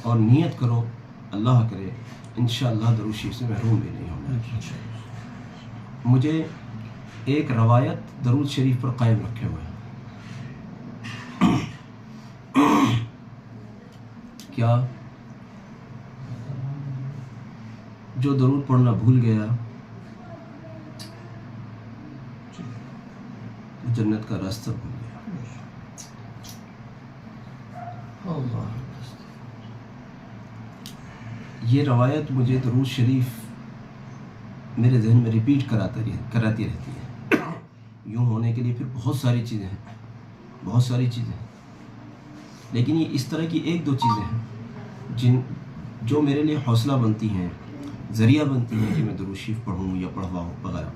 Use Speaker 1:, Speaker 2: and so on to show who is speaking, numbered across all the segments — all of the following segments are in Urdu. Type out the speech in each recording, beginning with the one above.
Speaker 1: اور نیت کرو، اللہ کرے انشاءاللہ درود شریف سے محروم بھی نہیں ہونا۔ مجھے ایک روایت درود شریف پر قائم رکھے ہوئے ہیں، کیا جو درود پڑھنا بھول گیا جنت کا راستہ بھول گیا۔ یہ روایت مجھے درود شریف میرے ذہن میں ریپیٹ کراتی رہتی ہے۔ یوں ہونے کے لیے پھر بہت ساری چیزیں ہیں، لیکن یہ اس طرح کی ایک دو چیزیں ہیں جو میرے لیے حوصلہ بنتی ہیں، ذریعہ بنتی ہیں کہ میں درود شریف پڑھوں یا پڑھواؤں وغیرہ۔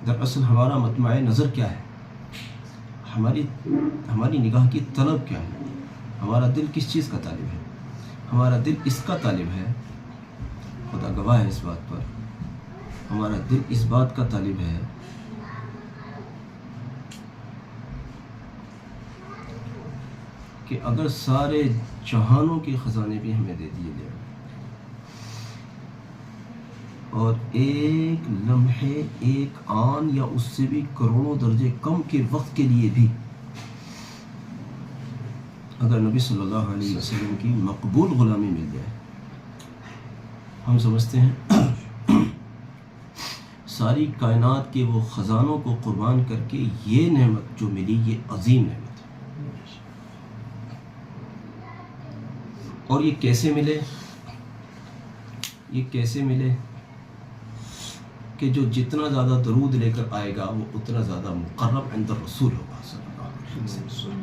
Speaker 1: دراصل ہمارا مطمع نظر کیا ہے، ہماری نگاہ کی طلب کیا ہے، ہمارا دل کس چیز کا طالب ہے؟ ہمارا دل اس کا طالب ہے، خدا گواہ ہے اس بات پر، ہمارا دل اس بات کا طالب ہے کہ اگر سارے جہانوں کے خزانے بھی ہمیں دے دیے جائیں اور ایک لمحے، ایک آن یا اس سے بھی کروڑوں درجے کم کے وقت کے لیے بھی اگر نبی صلی اللہ علیہ وسلم کی مقبول غلامی مل جائے، ہم سمجھتے ہیں ساری کائنات کے وہ خزانوں کو قربان کر کے یہ نعمت جو ملی، یہ عظیم نعمت ہے۔ اور یہ کیسے ملے کہ جو جتنا زیادہ درود لے کر آئے گا وہ اتنا زیادہ مقرب عند الرسول ہوگا صلی اللہ علیہ وسلم،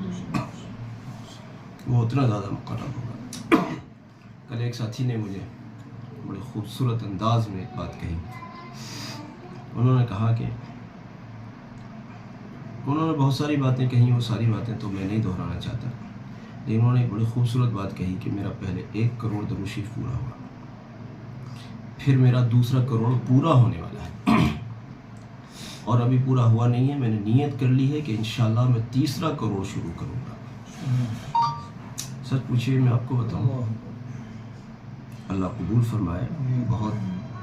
Speaker 1: وہ اتنا زیادہ مقرب ہوگا۔ کل ایک ساتھی نے مجھے بڑے خوبصورت انداز میں ایک بات کہی، انہوں نے کہا کہ انہوں نے بہت ساری باتیں کہیں، وہ ساری باتیں تو میں نہیں دہرانا چاہتا، لیکن انہوں نے ایک بڑی خوبصورت بات کہی کہ میرا پہلے 1 کروڑ درود شریف پورا ہوا، پھر میرا دوسرا کروڑ پورا ہونے والا ہے، اور ابھی پورا ہوا نہیں ہے، میں نے نیت کر لی ہے کہ انشاءاللہ میں تیسرا کروڑ شروع کروں گا۔ سچ پوچھئے میں آپ کو بتاؤں، اللہ قبول فرمائے،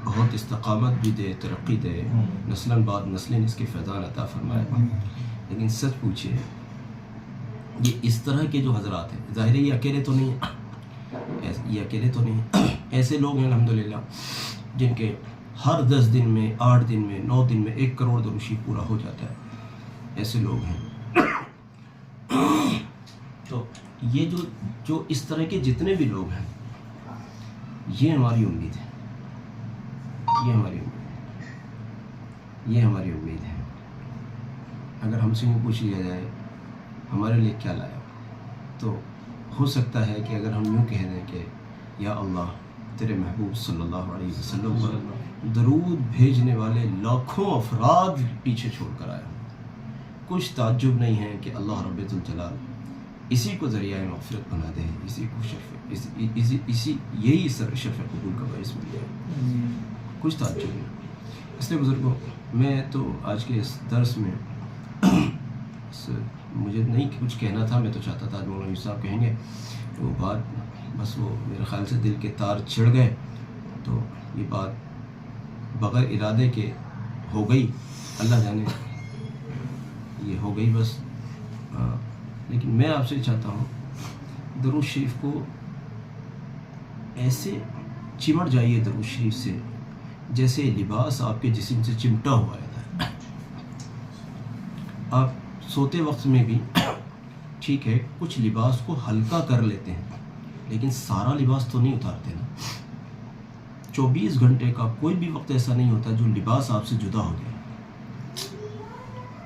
Speaker 1: بہت استقامت بھی دے، ترقی دے، نسلاً بعد نسلیں اس کے فیضان عطا فرمائے، لیکن سچ پوچھئے یہ اس طرح کے جو حضرات ہیں، ظاہر ہے یہ اکیلے تو نہیں ہیں، ایسے لوگ ہیں الحمدللہ جن کے ہر 10 دن میں، 8 دن میں، 9 دن میں 1 کروڑ درود شریف پورا ہو جاتا ہے، ایسے لوگ ہیں۔ تو یہ جو اس طرح کے جتنے بھی لوگ ہیں، یہ ہماری امید ہے، یہ ہماری امید ہے۔ اگر ہم سے یوں پوچھ لیا جائے ہمارے لیے کیا لایا، تو ہو سکتا ہے کہ اگر ہم یوں کہہ دیں کہ یا اللہ تیرے محبوب صلی اللہ علیہ وسلم پر درود بھیجنے والے لاکھوں افراد پیچھے چھوڑ کر آیا، کچھ تعجب نہیں ہے کہ اللہ رب الجلال اسی کو ذریعہ مغفرت بنا دے، اسی کو یہی شرف قبول کا باعث بن جائے، کچھ تعجب نہیں۔ اس لیے بزرگوں، میں تو آج کے اس درس میں مجھے نہیں کچھ کہنا تھا، میں تو چاہتا تھا مولانا یوسف صاحب کہیں گے وہ بات، بس وہ میرے خیال سے دل کے تار چھڑ گئے، تو یہ بات بغیر ارادے کے ہو گئی، اللہ جانے یہ ہو گئی بس۔ لیکن میں آپ سے چاہتا ہوں درود شریف کو ایسے چمٹ جائیے درود شریف سے جیسے لباس آپ کے جسم سے چمٹا ہوا رہتا ہے۔ آپ سوتے وقت میں بھی ٹھیک ہے کچھ لباس کو ہلکا کر لیتے ہیں، لیکن سارا لباس تو نہیں اتارتے نا۔ 24 گھنٹے کا کوئی بھی وقت ایسا نہیں ہوتا جو لباس آپ سے جدا ہو جائے،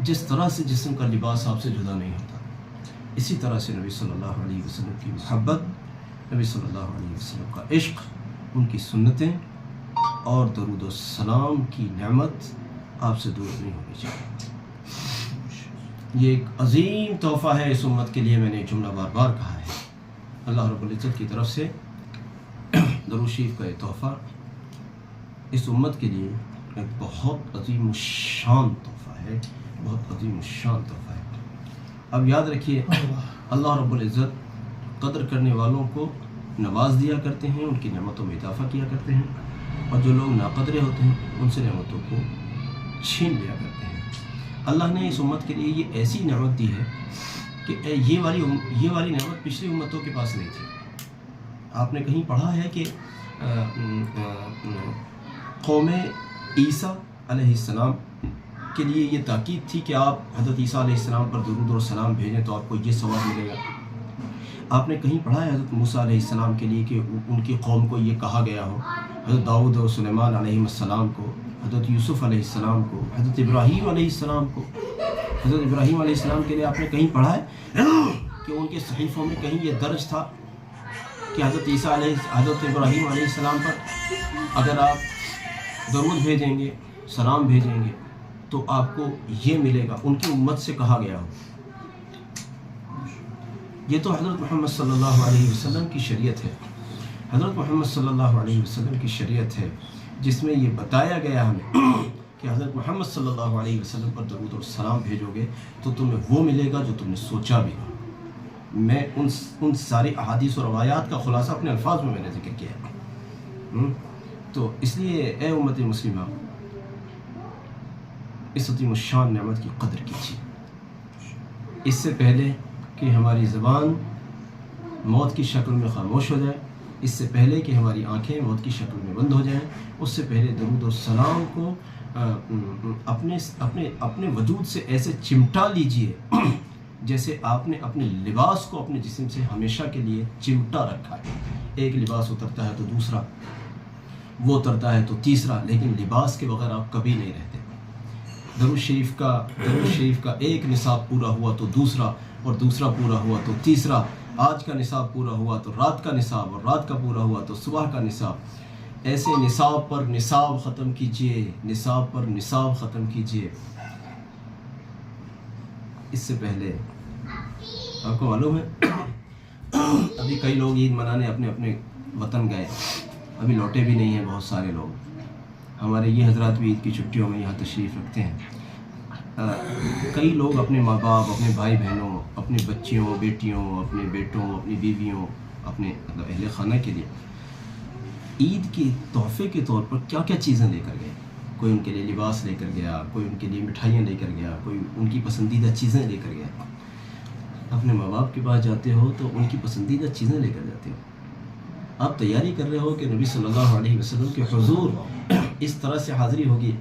Speaker 1: جس طرح سے جسم کا لباس آپ سے جدا نہیں ہوتا، اسی طرح سے نبی صلی اللہ علیہ وسلم کی محبت، نبی صلی اللہ علیہ وسلم کا عشق، ان کی سنتیں اور درود و سلام کی نعمت آپ سے دور نہیں ہونی چاہیے۔ یہ ایک عظیم تحفہ ہے اس امت کے لیے، میں نے ایک جملہ بار بار کہا ہے، اللہ رب العزت کی طرف سے درود شریف کا یہ تحفہ اس امت کے لیے ایک بہت عظیم الشان تحفہ ہے، بہت عظیم الشان تحفہ ہے۔ اب یاد رکھیے اللہ رب العزت قدر کرنے والوں کو نواز دیا کرتے ہیں، ان کی نعمتوں میں اضافہ کیا کرتے ہیں، اور جو لوگ ناقدرے ہوتے ہیں ان سے نعمتوں کو چھین لیا کرتے ہیں۔ اللہ نے اس امت کے لیے یہ ایسی نعمت دی ہے کہ یہ والی نعمت پچھلی امتوں کے پاس نہیں تھی۔ آپ نے کہیں پڑھا ہے کہ قوم عیسیٰ علیہ السلام کے لیے یہ تاکید تھی کہ آپ حضرت عیسیٰ علیہ السلام پر درود اور سلام بھیجیں تو آپ کو یہ ثواب ملے گا۔ آپ نے کہیں پڑھا ہے حضرت موسیٰ علیہ السلام کے لیے کہ ان کی قوم کو یہ کہا گیا ہو، حضرت داؤد اور سلیمان علیہ السلام کو، حضرت یوسف علیہ السلام کو، حضرت ابراہیم علیہ السلام کو، حضرت ابراہیم علیہ السلام کے لیے آپ نے کہیں پڑھا ہے کہ ان کے صحیفوں میں کہیں یہ درج تھا کہ حضرت ابراہیم علیہ السلام پر اگر آپ درود بھیجیں گے، سلام بھیجیں گے تو آپ کو یہ ملے گا، ان کی امت سے کہا گیا ہو۔ یہ تو حضرت محمد صلی اللہ علیہ وسلم کی شریعت ہے، حضرت محمد صلی اللہ علیہ وسلم کی شریعت ہے جس میں یہ بتایا گیا ہمیں کہ حضرت محمد صلی اللہ علیہ وسلم پر درود اور سلام بھیجو گے تو تمہیں وہ ملے گا جو تم نے سوچا بھی ہو۔ میں ان ساری احادیث اور روایات کا خلاصہ اپنے الفاظ میں نے ذکر کیا ہے۔ تو اس لیے اے امت مسلمہ، اس عظیم الشان نعمت کی قدر کیجیے، اس سے پہلے کہ ہماری زبان موت کی شکل میں خاموش ہو جائے، اس سے پہلے کہ ہماری آنکھیں موت کی شکل میں بند ہو جائیں، اس سے پہلے درود و سلام کو اپنے وجود سے ایسے چمٹا لیجئے جیسے آپ نے اپنے لباس کو اپنے جسم سے ہمیشہ کے لیے چمٹا رکھا ہے۔ ایک لباس اترتا ہے تو دوسرا، وہ اترتا ہے تو تیسرا، لیکن لباس کے بغیر آپ کبھی نہیں رہتے۔ درود شریف کا ایک نصاب پورا ہوا تو دوسرا، اور دوسرا پورا ہوا تو تیسرا، آج کا نصاب پورا ہوا تو رات کا نصاب، اور رات کا پورا ہوا تو صبح کا نصاب۔ ایسے نصاب پر نصاب ختم کیجئے، نصاب پر نصاب ختم کیجئے۔ اس سے پہلے آپ کو معلوم ہے ابھی کئی لوگ عید منانے اپنے اپنے وطن گئے، ابھی لوٹے بھی نہیں ہیں بہت سارے لوگ۔ ہمارے یہ حضرات بھی عید کی چھٹیوں میں یہاں تشریف رکھتے ہیں۔ کئی لوگ اپنے ماں باپ، اپنے بھائی بہنوں، اپنے بچیوں بیٹیوں، اپنے بیٹوں، اپنی بیویوں، اپنے اہل خانہ کے لیے عید کے تحفے کے طور پر کیا کیا چیزیں لے کر گئے۔ کوئی ان کے لیے لباس لے کر گیا، کوئی ان کے لیے مٹھائیاں لے کر گیا، کوئی ان کی پسندیدہ چیزیں لے کر گیا۔ اپنے ماں باپ کے پاس جاتے ہو تو ان کی پسندیدہ چیزیں لے کر جاتے ہو۔ آپ تیاری کر رہے ہو کہ نبی صلی اللہ علیہ وسلم کے حضور اس طرح سے حاضری ہوگی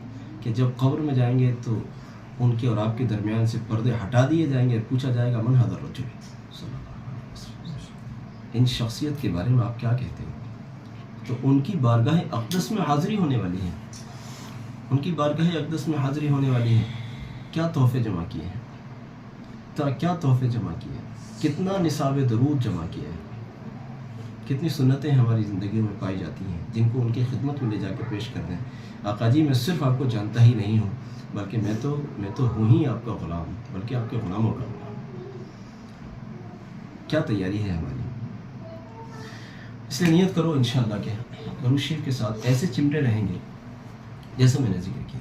Speaker 1: کہ جب قبر میں جائیں گے تو ان کے اور آپ کے درمیان سے پردے ہٹا دیے جائیں گے، پوچھا جائے گا من ھذا الرجل صلی اللہ علیہ وسلم، ان شخصیت کے بارے میں آپ کیا کہتے ہیں؟ تو ان کی بارگاہ اقدس میں حاضری ہونے والی ہے، ان کی بارگاہ اقدس میں حاضری ہونے والی ہے۔ کیا تحفے جمع کیے ہیں، کیا تحفے جمع کیے ہیں، کتنا نصاب درود جمع کیا ہے، کتنی سنتیں ہماری زندگی میں پائی جاتی ہیں جن کو ان کی خدمت میں لے جا کے پیش کر دیں۔ آقا جی میں صرف آپ کو جانتا ہی نہیں ہوں بلکہ میں تو ہوں ہی آپ کا غلام، بلکہ آپ کے غلاموں کا غلام۔ کیا تیاری ہے ہماری؟ اس لیے نیت کرو انشاءاللہ کہ درود شریف کے ساتھ ایسے چمٹے رہیں گے جیسے میں نے ذکر کیا۔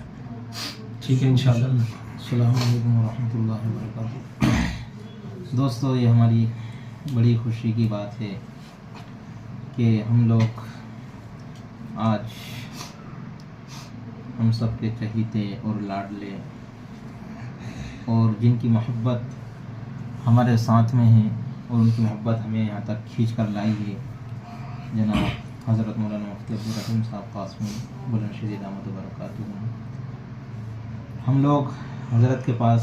Speaker 1: ٹھیک ہے انشاءاللہ۔
Speaker 2: السلام علیکم ورحمۃ اللہ وبرکاتہ۔ دوستو، یہ ہماری بڑی خوشی کی بات ہے کہ ہم لوگ آج ہم سب کے چہیتے اور لاڈلے اور جن کی محبت ہمارے ساتھ میں ہے اور ان کی محبت ہمیں یہاں تک کھینچ کر لائی ہے، جناب حضرت مولانا مفتی عبدالرحیم صاحب قاسمی بلند شدید دامت برکاتہ۔ ہم لوگ حضرت کے پاس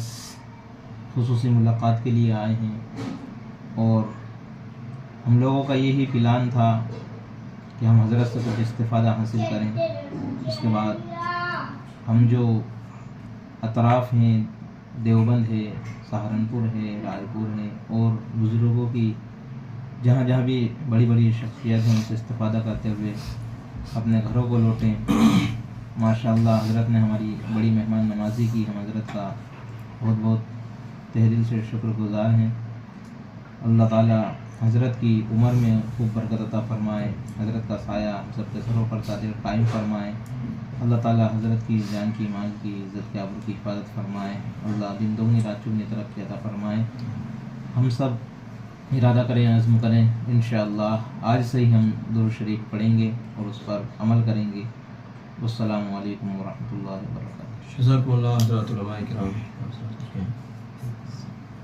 Speaker 2: خصوصی ملاقات کے لیے آئے ہیں اور ہم لوگوں کا یہی پلان تھا کہ ہم حضرت سے کچھ استفادہ حاصل کریں۔ اس کے بعد ہم جو اطراف ہیں، دیوبند ہے، سہارنپور ہے، رائے پور ہے، اور بزرگوں کی جہاں جہاں بھی بڑی بڑی شخصیت ہیں ان سے استفادہ کرتے ہوئے اپنے گھروں کو لوٹیں۔ ماشاءاللہ حضرت نے ہماری بڑی مہمان نوازی کی، ہم حضرت کا بہت بہت تہ دل سے شکر گزار ہیں۔ اللہ تعالیٰ حضرت کی عمر میں خوب برکت عطا فرمائے، حضرت کا سایہ ہم سب کے سروں پر قادر قائم فرمائے۔ اللہ تعالیٰ حضرت کی جان کی، مال کی، عزت کی، آبرو کی حفاظت فرمائے۔ اللہ دن دگنی رات چگنی ترقی عطا فرمائے۔ ہم سب ارادہ کریں، عزم کریں، انشاءاللہ آج سے ہی ہم درود شریف پڑھیں گے اور اس پر عمل کریں گے۔ والسلام علیکم ورحمۃ اللہ وبرکاتہ۔
Speaker 1: جزاکم اللہ حضرات علماء کرام،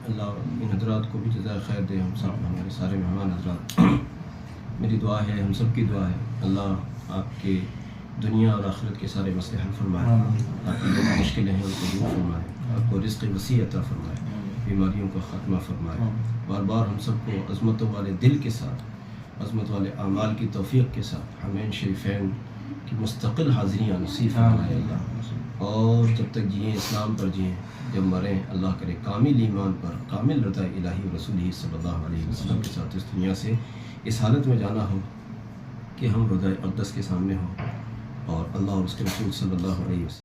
Speaker 1: اللہ ان حضرات کو بھی جزائے خیر دے، ہم سب ہمارے سارے مہمان حضرات۔ میری دعا ہے، ہم سب کی دعا ہے، اللہ آپ کے دنیا اور آخرت کے سارے مسئلے حل فرمائے، آپ کی جو مشکلیں ہیں ان کو دور فرمائے، آپ کو رزق وسیع عطا فرمائے، بیماریوں کا خاتمہ فرمائے۔ بار بار ہم سب کو عظمتوں والے دل کے ساتھ، عظمت والے اعمال کی توفیق کے ساتھ حرمین شریفین کی مستقل حاضریاں نصیب فرمائے اللہ، اور جب تک جئیں اسلام پر جئیں، جب مریں اللہ کرے کامل ایمان پر، کامل رضا الہی و رسول صلی اللہ علیہ وسلم کے ساتھ اس دنیا سے اس حالت میں جانا ہو کہ ہم روضہ اقدس کے سامنے ہوں اور اللہ اور اس کے رسول صلی اللہ علیہ وسلم